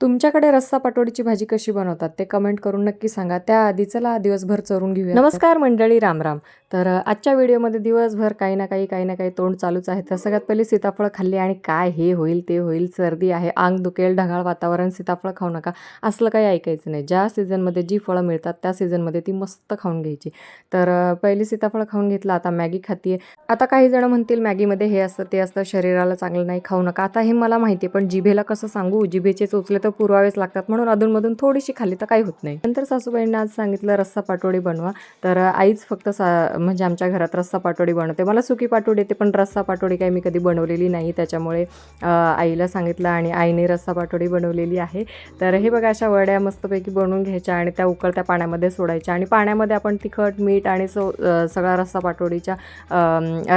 तुमच्याकडे रस्सा पाटोडीची भाजी कशी बनवतात ते कमेंट करून नक्की सांगा. त्याआधी चला दिवसभर चरून घेऊया. नमस्कार मंडळी, रामराम. तर आजच्या व्हिडिओमध्ये दिवसभर काही ना काही तोंड चालूच आहे. तर सगळ्यात पहिले सीताफळ खाल्ली आणि काय हे होईल ते होईल, सर्दी आहे, अंग दुखेल, ढगाळ वातावरण, सीताफळ खाऊ नका असलं काही ऐकायचं नाही. ज्या सीझनमध्ये जी फळं मिळतात त्या सीझनमध्ये ती मस्त खाऊन घ्यायची. तर पहिली सीताफळ खाऊन घेतलं, आता मॅगी खातीये. आता काही जण म्हणतील मॅगीमध्ये हे असतं ते असतं, शरीराला चांगलं नाही, खाऊ नका. आता हे मला माहिती आहे, पण जिभेला कसं सांगू, जिभेचे चोचले तर पुरवावेच लागतात, म्हणून अधूनमधून थोडीशी खाल्ली तर काही होत नाही. नंतर सासूबाईंना आज सांगितलं रस्सा पाटोडी बनवा. तर आईच फक्त म्हणजे आमच्या घरात रस्सा पाटोडी बनवते. मला सुकी पाटोडी येते, पण रस्सा पाटोडी काही मी कधी बनवलेली नाही, त्याच्यामुळे आईला सांगितलं आणि आईने रस्सा पाटोडी बनवलेली आहे. तर हे बघा, अशा वड्या मस्तपैकी बनवून घ्यायच्या आणि त्या उकळत्या पाण्यामध्ये सोडायच्या आणि पाण्यामध्ये आपण तिखट, मीठ आणि सगळा रस्सा पाटोडीच्या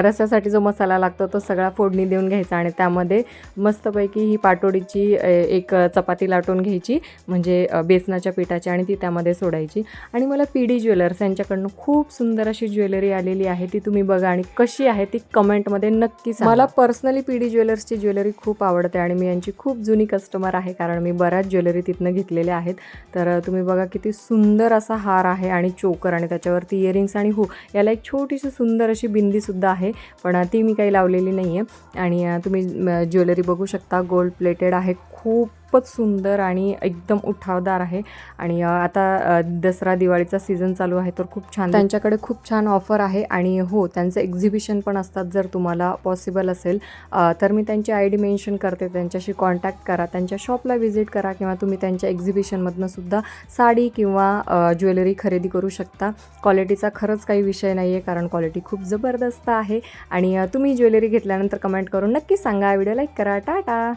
रस्स्यासाठी जो मसाला लागतो तो सगळा फोडणी देऊन घ्यायचा आणि त्यामध्ये मस्तपैकी ही पाटोडीची एक चपाती लाटून घ्यायची, म्हणजे बेसनाच्या पिठाची, आणि ती त्यामध्ये सोडायची. आणि मला PD ज्वेलर्स यांच्याकडनं खूप सुंदर अशी ज्वेलरी आलेली आहे, ती तुम्ही बघा आणि कशी आहे ती कमेंटमध्ये नक्की सांगा. मला पर्सनली PD ज्वेलर्सची ज्वेलरी खूप आवडते आणि मी यांची खूप जुनी कस्टमर आहे, कारण मी बऱ्याच ज्वेलरी तिथनं घेतलेल्या आहेत. तर तुम्ही बघा किती सुंदर असा हार आहे आणि चोकर, आणि त्याच्यावरती इयरिंग्स, आणि हो, याला एक छोटीशी सुंदर अशी बिंदीसुद्धा आहे, पण ती मी काही लावलेली नाही आहे. आणि तुम्ही ज्वेलरी बघू शकता, गोल्ड प्लेटेड आहे, खूपच सुंदर आणि एकदम उठावदार आहे. आणि आता दसरा दिवाळीचा सीझन चालू आहे, तर खूप छान त्यांच्याकडे खूप छान ऑफर आहे. आणि हो, त्यांचं एक्झिबिशन पण असतात. जर तुम्हाला पॉसिबल असेल तर मी त्यांची ID मेन्शन करते, त्यांच्याशी कॉन्टॅक्ट करा, त्यांच्या शॉपला व्हिजिट करा, किंवा तुम्ही त्यांच्या एक्झिबिशनमधनं सुद्धा साडी किंवा ज्वेलरी खरेदी करू शकता. क्वालिटीचा खरंच काही विषय नाही आहे, कारण क्वालिटी खूप जबरदस्त आहे. आणि तुम्ही ज्वेलरी घेतल्यानंतर कमेंट करून नक्की सांगा. व्हिडिओ लाईक करा. टाटा.